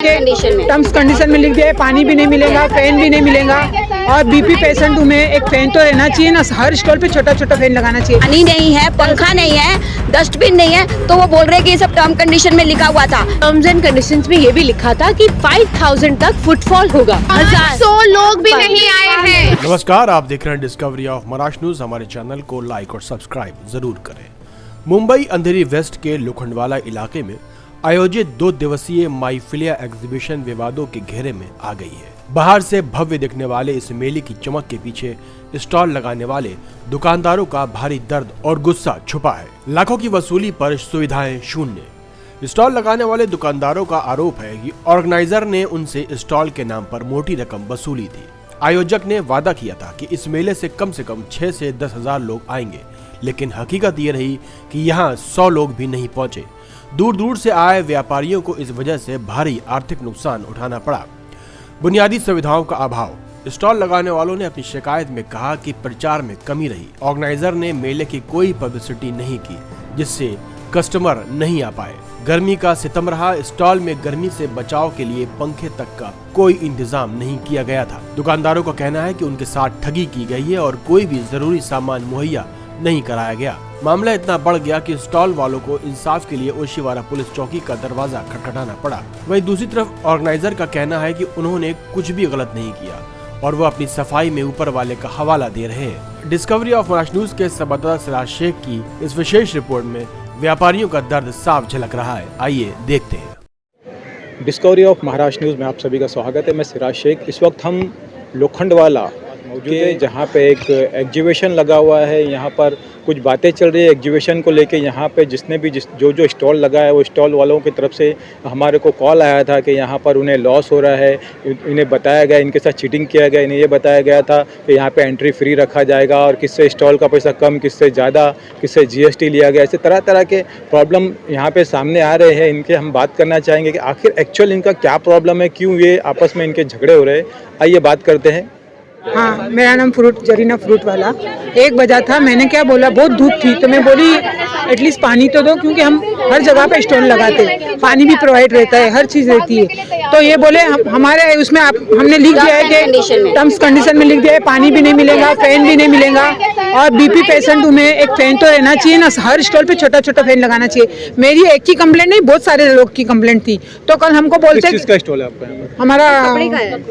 Terms condition में लिख दिया है, पानी भी नहीं मिलेगा, फैन भी नहीं मिलेगा। और बीपी पेशेंट हूँ मैं, एक फैन तो रहना चाहिए ना, हर स्टॉल पे छोटा छोटा फैन लगाना चाहिए। पानी नहीं है, पंखा नहीं है, डस्टबिन नहीं है, तो वो बोल रहे हैं कि ये सब टर्म कंडीशन में लिखा हुआ था। टर्म्स एंड कंडीशंस में ये भी लिखा था कि 5000 तक फुटफॉल होगा। 100 लोग भी नहीं आए हैं। नमस्कार, आप देख रहे हैं डिस्कवरी ऑफ महाराष्ट्र न्यूज। हमारे चैनल को लाइक और सब्सक्राइब जरूर करें। मुंबई अंधेरी वेस्ट के लोखंडवाला इलाके में आयोजित 2 दिवसीय माईफिलिया एग्जीबिशन विवादों के घेरे में आ गई है। बाहर से भव्य दिखने वाले इस मेले की चमक के पीछे स्टॉल लगाने वाले दुकानदारों का भारी दर्द और गुस्सा छुपा है। लाखों की वसूली पर सुविधाएं शून्य। स्टॉल लगाने वाले दुकानदारों का आरोप है कि ऑर्गेनाइजर ने उनसे स्टॉल के नाम पर मोटी रकम वसूली थी। आयोजक ने वादा किया था कि इस मेले से कम 6 से 10 हजार लोग आएंगे, लेकिन हकीकत ये रही कि यहाँ 100 लोग भी नहीं पहुंचे। दूर दूर से आए व्यापारियों को इस वजह से भारी आर्थिक नुकसान उठाना पड़ा। बुनियादी सुविधाओं का अभाव। स्टॉल लगाने वालों ने अपनी शिकायत में कहा कि प्रचार में कमी रही। ऑर्गेनाइजर ने मेले की कोई पब्लिसिटी नहीं की, जिससे कस्टमर नहीं आ पाए। गर्मी का सितम रहा। स्टॉल में गर्मी से बचाव के लिए पंखे तक का कोई इंतजाम नहीं किया गया था। दुकानदारों का कहना है कि उनके साथ ठगी की गई है और कोई भी जरूरी सामान मुहैया नहीं कराया गया। मामला इतना बढ़ गया कि स्टॉल वालों को इंसाफ के लिए ओशिवारा पुलिस चौकी का दरवाजा खटखटाना पड़ा। वहीं दूसरी तरफ ऑर्गेनाइजर का कहना है कि उन्होंने कुछ भी गलत नहीं किया और वो अपनी सफाई में ऊपर वाले का हवाला दे रहे हैं। डिस्कवरी ऑफ महाराष्ट्र न्यूज के संवाददाता सिराज शेख की इस विशेष रिपोर्ट में व्यापारियों का दर्द साफ झलक रहा है। आइए देखते हैं। डिस्कवरी ऑफ महाराष्ट्र न्यूज़ में आप सभी का स्वागत है। मैं सिराज शेख। इस वक्त हम लोखंडवाला मौजूद है, जहाँ पे एक एग्जीबिशन लगा हुआ है। यहाँ पर कुछ बातें चल रही है एग्जीबिशन को लेके। यहाँ पे जिसने भी जो स्टॉल लगा है, वो स्टॉल वालों की तरफ से हमारे को कॉल आया था कि यहाँ पर उन्हें लॉस हो रहा है। इन्हें बताया गया, इनके साथ चीटिंग किया गया। इन्हें ये बताया गया था कि यहाँ पे एंट्री फ्री रखा जाएगा और किससे स्टॉल का पैसा कम, किससे ज़्यादा, किससे जीएसटी लिया गया। ऐसे तरह तरह के प्रॉब्लम यहाँ पे सामने आ रहे हैं। इनके हम बात करना चाहेंगे कि आखिर एक्चुअल इनका क्या प्रॉब्लम है, क्यों ये आपस में इनके झगड़े हो रहे हैं। आइए बात करते हैं। हाँ, मेरा नाम जरीना फ्रूट वाला। 1 बजा था, मैंने क्या बोला, बहुत धूप थी तो मैं बोली एटलीस्ट पानी तो दो, क्योंकि हम हर जगह पे स्टॉल लगाते हैं, पानी भी प्रोवाइड रहता है, हर चीज़ रहती है। तो ये बोले हमारे उसमें हमने लिख दिया है कि टर्म्स कंडीशन में लिख दिया है, पानी भी नहीं मिलेगा, फैन भी नहीं मिलेगा। और बीपी पेशेंट हूँ मैं, एक फैन तो रहना चाहिए ना, हर स्टॉल पे छोटा छोटा फैन लगाना चाहिए। मेरी एक की कंप्लेंट नहीं, बहुत सारे लोग की कंप्लेंट थी। तो कल हमको बोलते किसका स्टॉल है आपका? हमारा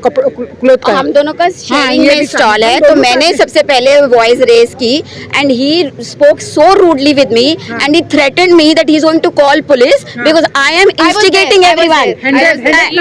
क्लोथ का, हम दोनों का शेयरिंग में स्टॉल है। तो मैंने सबसे पहले वॉइस रेज की and he spoke so rudely with me and he threatened me that he is going to call police because I am instigating everyone.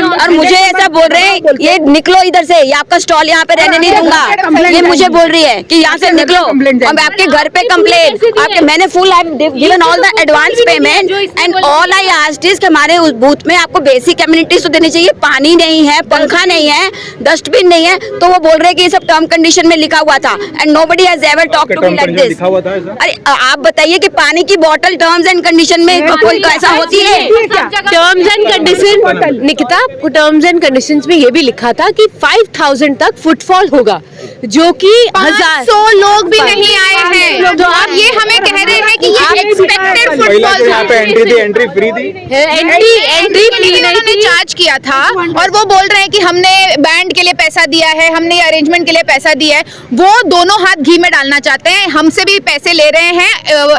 और मुझे ऐसा बोल रहे हैं, ये निकलो इधर से, ये आपका स्टॉल यहाँ पे रहने नहीं दूंगा। ये मुझे बोल रही है कि यहाँ से निकलो, अब आपके घर पे कंप्लेंट आपके। मैंने full given all the advance payment and all I asked is कि हमारे उस बूथ में आपको बेसिक एमिनिटीज तो देनी चाहिए। पानी नहीं है, पंखा नहीं है, डस्टबिन नहीं है, तो वो बोल रहे हैं कि ये सब टर्म कंडीशन में लिखा हुआ था and nobody has ever talked to me like this. अरे आप बताइए कि पानी की बोतल टर्म्स एंड कंडीशन में कोई ऐसा होती है? Terms and condition Nikita, terms and conditions में ये भी लिखा था कि 5000 तक फुटफॉल होगा, जो कि 100 लोग भी नहीं आए हैं। तो आप ये हमें कह रहे हैं कि ये एक्सपेक्टेड फुटफॉल। यहाँ पे एंट्री फ्री थी। एंट्री उन्होंने चार्ज किया था और वो बोल रहे हैं कि हमने बैंड के लिए पैसा दिया है, हमने अरेंजमेंट के लिए पैसा दिया है। वो दोनों हाथ घी में डालना चाहते हैं। हमसे भी पैसे ले रहे हैं,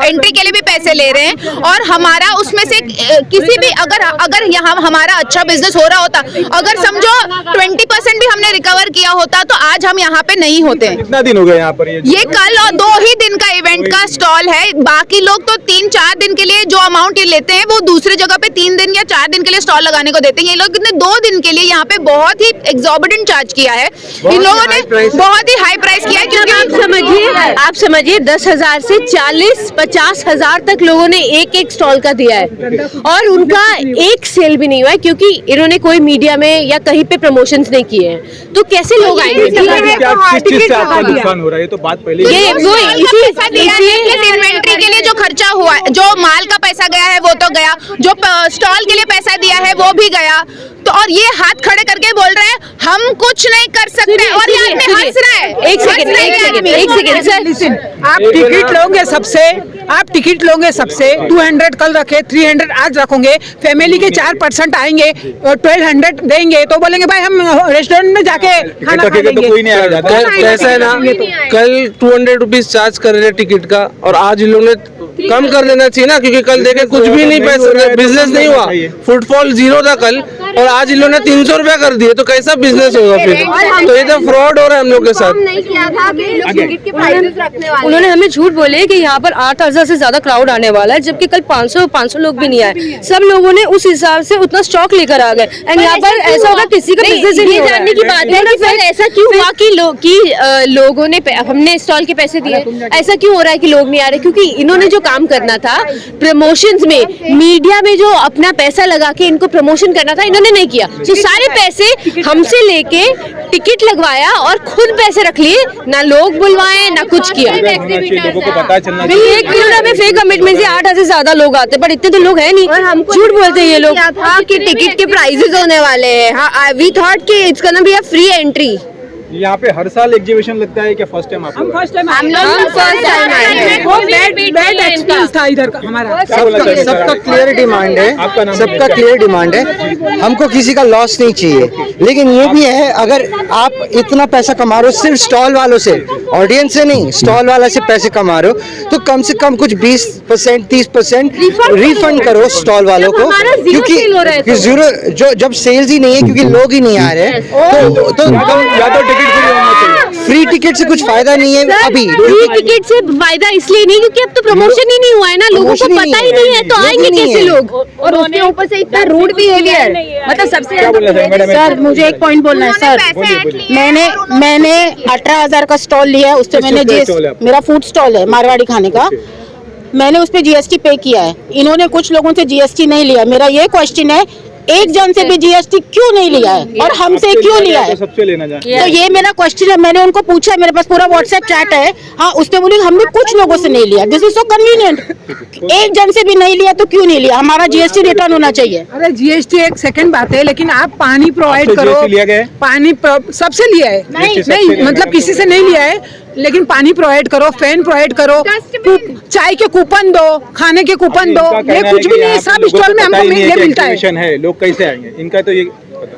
एंट्री के लिए भी पैसे ले रहे हैं। और हमारा उसमें से किसी भी अगर यहाँ हमारा अच्छा बिजनेस हो रहा होता, अगर समझो 20% भी हमने रिकवर किया होता, तो आज हम यहाँ पे नहीं होते। कितना दिन हो गया यहाँ पर? ये कल और 2 ही दिन का इवेंट का स्टॉल है। बाकी लोग तो 3-4 दिन के लिए जो अमाउंट ये लेते हैं, वो दूसरी जगह पे 3 दिन या 4 दिन के लिए स्टॉल लगाने को देते हैं। ये लोग इतने 2 दिन के लिए यहाँ पे बहुत ही एक्सॉर्बिटेंट चार्ज किया है। इन लोगों ने बहुत ही हाई प्राइस किया है। क्योंकि आप समझिए 10,000 से 40-50 हजार तक लोगों ने एक स्टॉल का दिया है और उनका एक सेल भी नहीं हुआ है, क्योंकि इन्होंने कोई मीडिया में या कहीं पे प्रमोशंस नहीं किए हैं। तो कैसे लोग आएंगे? किस चीज से आपका नुकसान हो रहा है? ये तो बात पहले इन्वेंट्री के लिए जो खर्चा हुआ है, जो माल का पैसा गया है वो तो गया, जो स्टॉल के लिए पैसा दिया है वो भी गया। तो और ये हाथ खड़े करके बोल रहे हैं हम कुछ नहीं कर सकते। और ये आदमी हंस रहा है। एक सेकंड सर, लिसन, आप टिकट लोगे सबसे, आप टिकट लोगे सबसे 200 कल रखे, 300 आज रखोगे, फैमिली के 4% आएंगे और 1200 देंगे तो बोलेंगे भाई हम रेस्टोरेंट में जाके खाना खा लेंगे। तो कोई नहीं आएगा। कैसा है ना, कल 200 रुपीज चार्ज कर रहे थे टिकट का, और आज इन लोगों ने कम कर देना चाहिए ना, क्योंकि कल देखे कुछ भी नहीं, पैसा बिजनेस नहीं हुआ, फुटफॉल 0 था कल, और आज इन लोगों ने 300 रुपया कर दिए, तो कैसा बिजनेस होगा फिर? तो ये तो फ्रॉड हो रहा है हम लोग के साथ। उन्होंने हमें झूठ बोले कि यहाँ पर 8000 से ज्यादा क्राउड आने वाला है, जबकि कल 500 लोग भी नहीं आए। सब लोगों ने उस हिसाब से उतना स्टॉक लेकर आ गए, एंड यहाँ पर ऐसा होगा किसी का बिजनेस ही नहीं जानने की बात है कि फिर ऐसा क्यों हुआ कि लोगों ने हमने स्टॉल के पैसे दिए, ऐसा क्यों हो रहा है कि लोग नहीं आ रहे? क्योंकि इन्होंने जो काम करना था प्रमोशंस में, मीडिया में जो अपना पैसा लगा के इनको प्रमोशन करना था, इन्होंने नहीं किया। जो सारे पैसे हमसे लेके टिकट लगवाया और खुद पैसे रख लिए, ना लोग बुलवाए ना कुछ किया। लोगों को पता चलना एक किलो में फेक कमिटमेंट से 8 से ज्यादा लोग आते, पर इतने तो लोग है नहीं, झूठ बोलते हैं ये लोग। था कि टिकट के प्राइसेस होने वाले हैं। हाँ, वी थॉट कि it's gonna be a free entry. यहाँ पे हर साल एग्जीबिशन लगता है क्या? फर्स्ट टाइम आप? हम फर्स्ट टाइम हम लोग फर्स्ट टाइम आए हैं। वो बैड एक्सपीरियंस था इधर का हमारा। सबका क्लियर डिमांड है, सबका क्लियर डिमांड है, हमको किसी का लॉस नहीं चाहिए, लेकिन ये भी है अगर आप इतना पैसा कमा रहे हो सिर्फ स्टॉल वालों से, ऑडियंस से नहीं, स्टॉल वाला से पैसे कमा रहे हो, तो कम से कम कुछ 20% 30% रिफंड करो स्टॉल वालों को, क्योंकि जीरो जो जब सेल्स ही नहीं है क्योंकि लोग ही नहीं आ रहे हैं, तो या तो टिकट फ्री होना चाहिए। फ्री टिकट से कुछ फायदा नहीं है अभी। फ्री टिकट से फायदा इसलिए नहीं क्योंकि अब तो प्रमोशन ही नहीं हुआ है ना, लोगों को पता ही नहीं है, तो आएंगे कैसे लोग? और उसके ऊपर से इतना रूड बिहेवियर, मतलब सबसे ज्यादा। सर मुझे एक पॉइंट बोलना है सर। मैंने 18,000 का स्टॉल लिया है, उससे मैंने मेरा फूड स्टॉल है मारवाड़ी खाने का, मैंने उस पे जीएसटी पे किया है। इन्होंने कुछ लोगों से जीएसटी नहीं लिया। मेरा ये क्वेश्चन है, एक जन से भी जीएसटी क्यों नहीं लिया है और हमसे क्यों लिया है? सबसे लेना चाहिए। तो ये मेरा क्वेश्चन है। मैंने उनको पूछा, मेरे पास पूरा व्हाट्सएप चैट है। हाँ, उसने बोली हमने कुछ लोगों से नहीं लिया। This is so convenient. एक जन से भी नहीं लिया तो क्यों नहीं लिया? हमारा जीएसटी रिटर्न होना चाहिए। अरे जीएसटी एक सेकंड बात है, लेकिन आप पानी प्रोवाइड करो। लिया गया है? पानी सबसे लिया है, नहीं मतलब किसी से नहीं लिया है, लेकिन पानी प्रोवाइड करो, फैन प्रोवाइड करो, चाय के कूपन दो, खाने के कूपन दो, ये कुछ भी नहीं। सब स्टॉल में हमको ये मिलता है। लोग कैसे आएंगे? इनका तो ये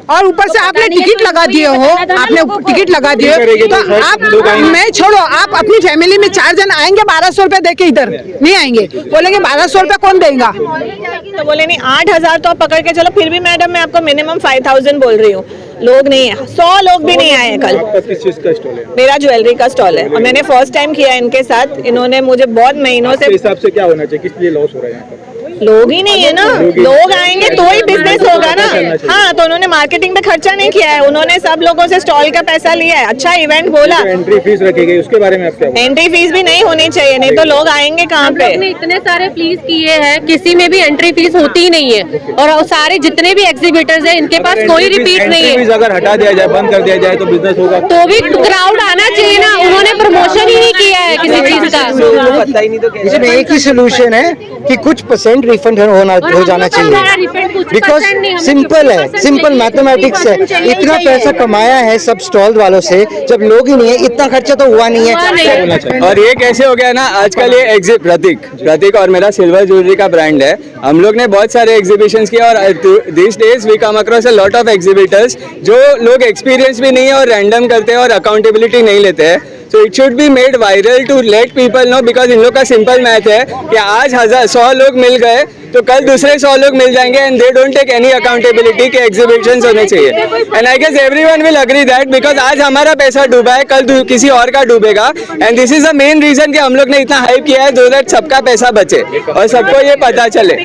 और ऊपर से आपने टिकट लगा दिए हो, आपने टिकट लगा दिए तो आप, मैं छोड़ो, आप अपनी फैमिली में 4 जन आएंगे 1200 रुपए दे के इधर नहीं आएंगे, बोलेंगे 1200 रुपए कौन देगा? तो बोले नहीं 8000 तो आप पकड़ के चलो, फिर भी मैडम मैं आपको मिनिमम 5000 बोल रही हूँ। लोग नहीं है, 100 लोग भी नहीं आए कल। किस चीज का स्टॉल है? मेरा ज्वेलरी का स्टॉल है और मैंने फर्स्ट टाइम किया इनके साथ। इन्होंने मुझे बहुत महीनों से, हिसाब से क्या होना चाहिए, किस लिए लॉस हो रहा है यहाँ पर? लोग ही नहीं है ना, लोग आएंगे तो ही बिजनेस होगा ना। हाँ, तो उन्होंने मार्केटिंग पे खर्चा नहीं किया है, उन्होंने सब लोगों से स्टॉल का पैसा लिया है। अच्छा इवेंट बोला, एंट्री फीस रखी गई, उसके बारे में आप क्या? एंट्री फीस भी नहीं होनी चाहिए, नहीं तो लोग आएंगे कहाँ पे? इतने सारे प्लीज किए हैं, किसी में भी एंट्री फीस होती ही नहीं है, और सारे जितने भी एग्जीबिटर्स हैं इनके पास कोई रिपीट नहीं है। अगर हटा दिया जाए, बंद कर दिया जाए तो बिजनेस होगा, तो भी क्राउड आना चाहिए ना। उन्होंने प्रमोशन ही नहीं किया है किसी चीज का। इसमें एक ही सोल्यूशन है कि कुछ % रिफंड हो जाना चाहिए, बिकॉज सिंपल है, सिंपल मैथमेटिक्स है। इतना पैसा कमाया है सब स्टॉल वालों से, जब लोग ही नहीं है, इतना खर्चा तो हुआ नहीं है। और ये कैसे हो गया ना, आजकल ये प्रतीक और मेरा सिल्वर ज्वेलरी का ब्रांड है। हम लोग ने बहुत सारे एग्जीबिशंस किए और this days we come across a lot of exhibitors जो लोग एक्सपीरियंस भी नहीं है और रैंडम करते हैं और अकाउंटेबिलिटी नहीं लेते हैं। So it should be made viral to let people know, because इन लोग का सिंपल मैथ है कि आज 100 लोग मिल गए तो कल दूसरे 100 लोग मिल जाएंगे, and they don't take any accountability के एग्जीबिशंस होने चाहिए। And I guess everyone will agree that, because आज हमारा पैसा डूबा है, कल किसी और का डूबेगा, and this is the main reason कि हम लोग ने इतना हाइप किया है, so that सबका पैसा बचे और सबको ये पता चले।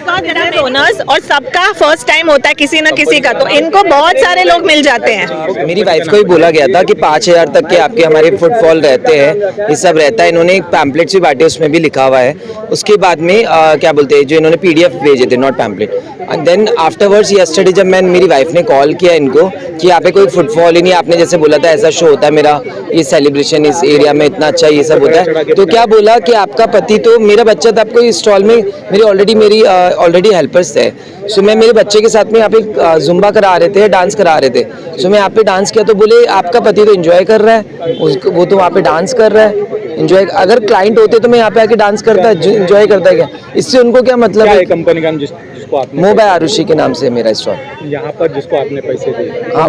ओनर्स और सबका फर्स्ट टाइम होता है किसी न किसी का, तो इनको बहुत सारे लोग मिल जाते हैं। मेरी वाइफ को भी बोला गया था कि 5000 तक के आपके हमारे फुटफॉल रहते हैं, ये सब रहता है। इन्होंने एक पैम्पलेट्स भी बांटे, उसमें भी लिखा हुआ है। उसके बाद में क्या बोलते हैं, जो इन्होंने PDF भेजे थे, not pamphlet, and then afterwards yesterday जब मेरी वाइफ ने कॉल किया इनको कि यहाँ पे कोई फुटफॉल ही नहीं, आपने जैसे बोला था ऐसा शो होता है मेरा, ये सेलिब्रेशन इस एरिया में इतना अच्छा ये सब होता है, तो क्या बोला कि आपका पति तो मेरा बच्चा था आपको इस स्टॉल में मेरी ऑलरेडी हेल्पर्स थे, सो मैं मेरे बच्चे के साथ में यहाँ पे जुम्बा करा रहे थे, डांस करा रहे थे, सो मैं यहाँ पे डांस किया तो बोले आपका पति तो एंजॉय कर रहा है, वो तो वहाँ पे डांस कर रहा है एंजॉय, अगर क्लाइंट होते तो मैं यहाँ पे आके डांस करता है, एंजॉय करता है क्या, इससे उनको क्या मतलब है? कंपनी का नाम जिसको आपने मोबाइल आरुषि के नाम से मेरा स्टॉल, यहाँ पर जिसको आपने पैसे दिए? हाँ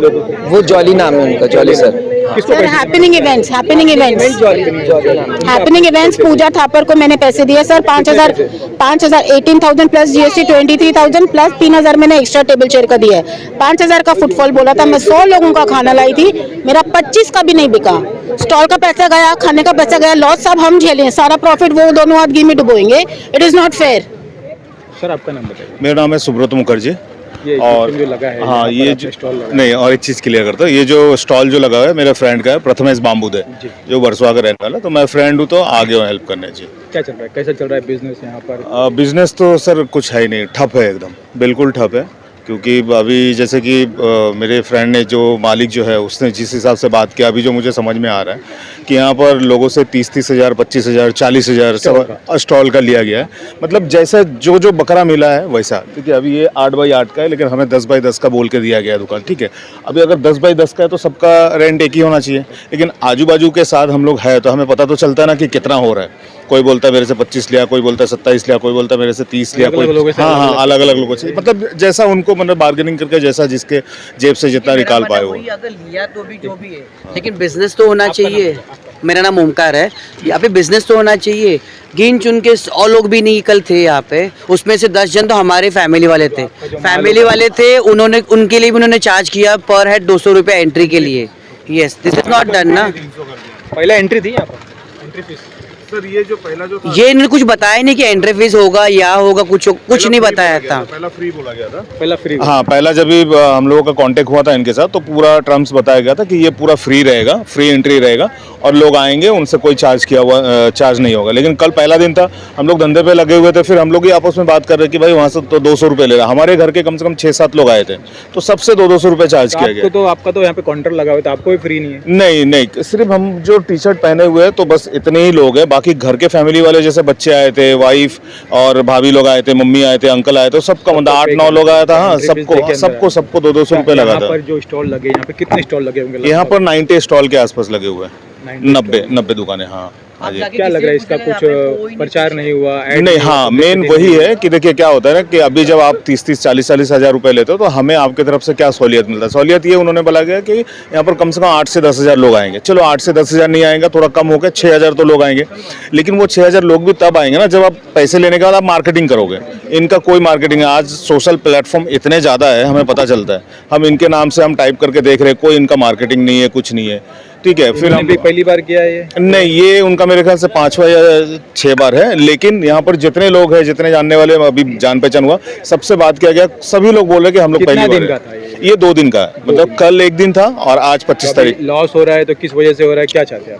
वो जॉली नाम है उनका, Jolly sir. Sir happening events Pooja Thapar को मैंने पैसे दिए सर, 5,000 18,000 प्लस जीएसटी 23,000 प्लस 3,000 मैंने एक्स्ट्रा टेबल चेयर का दिया है। 5,000 का फुटफॉल बोला था, मैं 100 लोगों का खाना लाई थी, मेरा 25 का भी नहीं बिका, स्टॉल का पैसा गया, खाने का पैसा गया, लॉस सब हम झेले, सारा प्रॉफिट वो दोनों हाथ घी में डुबोएंगे, it is not fair. Sir आपका नाम बताइए। मेरा नाम है सुब्रत मुखर्जी। और जो लगा है, हाँ ये जो स्टॉल नहीं, और एक चीज़ क्लियर करता हूँ, ये जो स्टॉल जो लगा हुआ है मेरे फ्रेंड का है, प्रथमेश बाम्बूद है, जो वर्सोवा का रहने वाला, तो मैं फ्रेंड हूँ तो आगे हूँ हेल्प करने चाहिए। क्या चल रहा है, कैसा चल रहा है बिजनेस यहाँ पर? बिजनेस तो सर कुछ है ही नहीं, ठप है एकदम, बिल्कुल ठप है, क्योंकि अभी जैसे कि मेरे फ्रेंड ने जो मालिक जो है उसने जिस हिसाब से बात किया, अभी जो मुझे समझ में आ रहा है कि यहाँ पर लोगों से 30-30 हज़ार, 25 हज़ार, 40 हज़ार सब स्टॉल का लिया गया है, मतलब जैसा जो बकरा मिला है वैसा। ठीक है, अभी ये 8x8 का है, लेकिन हमें 10x10 का बोल के दिया गया है दुकान। ठीक है, अभी अगर 10x10 का है तो सबका रेंट एक ही होना चाहिए, लेकिन आजू बाजू के साथ हम लोग है तो हमें पता तो चलता है ना कि कितना हो रहा है। कोई बोलता है मेरे से 25 लिया, कोई बोलता है 27 लिया, कोई बोलता है मेरे से 30 लिया, कोई हाँ अलग अलग लोगों से, मतलब जैसा उनको मतलब बार्गेनिंग करके जैसा जिसके जेब से जितना निकाल पाए वो। अगर लिया तो भी जो भी है, लेकिन बिजनेस तो होना चाहिए। मेरा नाम ओमकार है, यहाँ पे बिजनेस तो होना चाहिए। गिन चुन के 100 लोग भी नहीं कल थे यहाँ पे, उसमें से 10 जन तो हमारे फैमिली वाले थे, उन्होंने उनके लिए भी उन्होंने चार्ज किया पर हेड 200 रुपये एंट्री के लिए। Yes, this is not done ना। पहले एंट्री थी यहाँ पर, एंट्री फीस सर ये जो पहला जो था, ये इन्होंने कुछ बताया नहीं कि एंट्री फीस होगा या होगा, कुछ नहीं बताया था। पहला फ्री बोला गया था, पहला फ्री। हाँ, पहला जब भी हम लोगों का कांटेक्ट हुआ था इनके साथ तो पूरा टर्म्स बताया गया था कि ये पूरा फ्री रहेगा, फ्री एंट्री रहेगा और लोग आएंगे, उनसे कोई चार्ज नहीं होगा। लेकिन कल पहला दिन था, हम लोग धंधे पे लगे हुए थे, फिर हम लोग ही आपस में बात कर रहे कि भाई वहाँ से तो 200 रुपये ले रहा, हमारे घर के कम से कम 6-7 लोग आए थे, तो सबसे 200 रुपये चार्ज किया गया। तो आपका तो यहाँ पे काउंटर लगा हुआ था, आपको भी फ्री नहीं है? नहीं, सिर्फ हम जो टी शर्ट पहने हुए हैं तो बस इतने ही लोग हैं, बाकी घर के फैमिली वाले जैसे बच्चे आए थे, वाइफ और भाभी लोग आए थे, मम्मी आए थे, अंकल आए थे, सबका मतलब 8-9 लोग आया था। हाँ, सबको 200 रुपये लगा था। जो स्टॉल लगे यहाँ पे, कितने स्टॉल लगे होंगे? यहाँ पर 90 स्टॉल के आसपास लगे हुए हैं, 90 दुकानें। हाँ, क्या लग रहा है इसका कुछ प्रचार नहीं हुआ? नहीं, हाँ, मेन वही है कि देखिए क्या होता है ना कि अभी जब आप 30-30, 40-40 हज़ार रुपए लेते हो तो हमें आपकी तरफ से क्या सहूलियत मिलता है? सहूलियत ये उन्होंने बोला गया कि यहाँ पर कम से कम 8 से 10 हज़ार लोग आएंगे। चलो 8 से 10 हज़ार नहीं आएंगे, थोड़ा कम हो गया, 6 हज़ार तो लोग आएंगे, लेकिन वो 6 हज़ार लोग भी तब आएंगे ना जब आप पैसे लेने के बाद आप मार्केटिंग करोगे। इनका कोई मार्केटिंग है, आज सोशल प्लेटफॉर्म इतने ज़्यादा है, हमें पता चलता है, हम इनके नाम से हम टाइप करके देख रहे हैं, कोई इनका मार्केटिंग नहीं है, कुछ नहीं है। ठीक है, फिर हम पहली बार किया है ये? नहीं, ये उनका मेरे ख्याल से 5वां या 6 बार है, लेकिन यहाँ पर जितने लोग हैं, जितने जानने वाले अभी जान पहचान हुआ, सबसे बात किया गया, सभी लोग बोल रहे कि हम लोग पहली बार है। ये 2 दिन का है, मतलब कल 1 दिन था और आज 25 तारीख। लॉस हो रहा है तो किस वजह से हो रहा है, क्या चाहते हैं?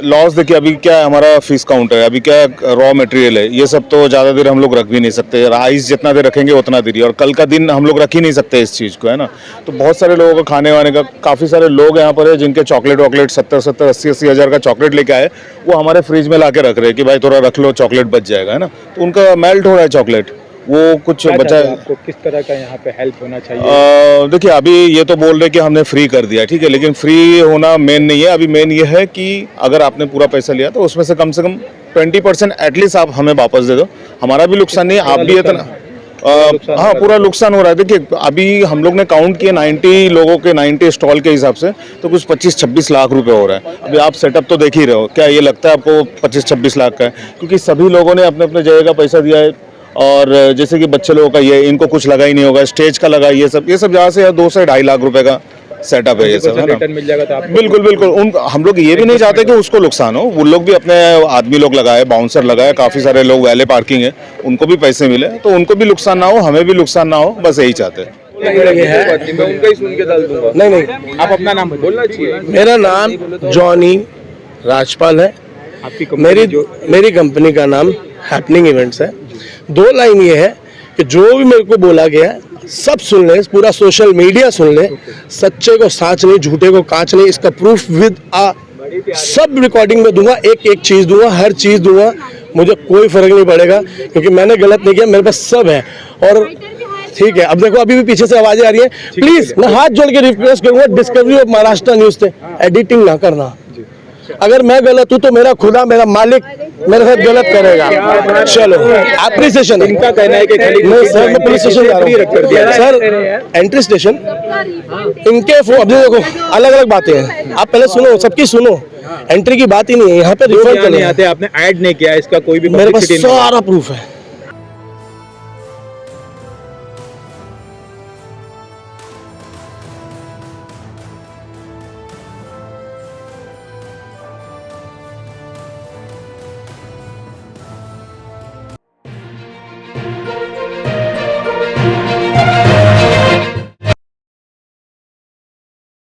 लॉस देखिए, अभी क्या है, हमारा फीस काउंटर है, अभी क्या रॉ मटेरियल है, ये सब तो ज़्यादा देर हम लोग रख भी नहीं सकते, राइस जितना देर रखेंगे उतना देर ही, और कल का दिन हम लोग रख ही नहीं सकते इस चीज़ को, है ना। तो बहुत सारे लोगों का खाने वाने का, काफ़ी सारे लोग यहाँ पर है जिनके चॉकलेट 70-70, 80-80 हज़ार का चॉकलेट लेके आए, वो हमारे फ्रिज में ला के रख रहे हैं कि भाई थोड़ा रख लो, चॉकलेट बच जाएगा, है ना। तो उनका मेल्ट हो रहा है चॉकलेट, वो कुछ बचा है। आपको किस तरह का यहाँ पे हेल्प होना चाहिए? देखिए, अभी ये तो बोल रहे कि हमने फ्री कर दिया, ठीक है, लेकिन फ्री होना मेन नहीं है। अभी मेन ये है कि अगर आपने पूरा पैसा लिया तो उसमें से कम 20% एटलीस्ट आप हमें वापस दे दो, हमारा भी नुकसान नहीं है, आप भी इतना हाँ पूरा नुकसान हो रहा है। देखिए, अभी हम लोग ने काउंट किए 90 लोगों के 90 स्टॉल के हिसाब से तो कुछ 25-26 लाख रुपए हो रहा है। अभी आप सेटअप तो देख ही रहे हो, क्या ये लगता है आपको 25-26 लाख का है? क्योंकि सभी लोगों ने अपने अपने जगह का पैसा दिया है, और जैसे कि बच्चे लोगों का ये, इनको कुछ लगा ही नहीं होगा, स्टेज का लगा, ये सब जहाँ से 2 से 2.5 लाख रुपए का सेटअप है ये सब, है ना। मिल जाएगा तो आप बिल्कुल हम लोग ये भी नहीं चाहते कि उसको नुकसान हो, वो लोग भी अपने आदमी लोग लगाए, बाउंसर लगाए, काफ़ी सारे लोग वैले पार्किंग है, उनको भी पैसे मिले तो उनको भी नुकसान ना हो, हमें भी नुकसान ना हो, बस यही चाहते हैं। नहीं, आप अपना नाम बोलना चाहिए। मेरा नाम जॉनी राजपाल है, आपकी मेरी कंपनी का नाम हैपनिंग इवेंट्स है। 2 लाइन ये है कि जो भी मेरे को बोला गया है सब सुन ले, पूरा सोशल मीडिया सुन ले, सच्चे को साच नहीं, झूठे को कांच नहीं, इसका प्रूफ विद सब रिकॉर्डिंग में दूंगा, एक एक चीज़ दूंगा, हर चीज़ दूंगा, मुझे कोई फर्क नहीं पड़ेगा क्योंकि मैंने गलत नहीं किया, मेरे पास सब है। और ठीक है, अब देखो अभी भी पीछे से आवाजें आ रही हैं, प्लीज मैं हाथ जोड़ के रिक्वेस्ट करूंगा डिस्कवरी ऑफ महाराष्ट्र न्यूज से एडिटिंग ना करना। अगर मैं गलत हूँ तो मेरा खुदा, मेरा मालिक मेरे साथ गलत करेगा। चलो एप्रिसिएशन। इनका कहना है कि मैं पुलिस स्टेशन जा रहा हूँ सर, एंट्री स्टेशन इनके फोन। अब देखो अलग अलग बातें हैं, आप पहले सुनो, सबकी सुनो, एंट्री की बात ही नहीं है यहाँ पे। रिफर करने आते, आपने ऐड नहीं किया इसका कोई भी, मेरे पास सारा प्रूफ है।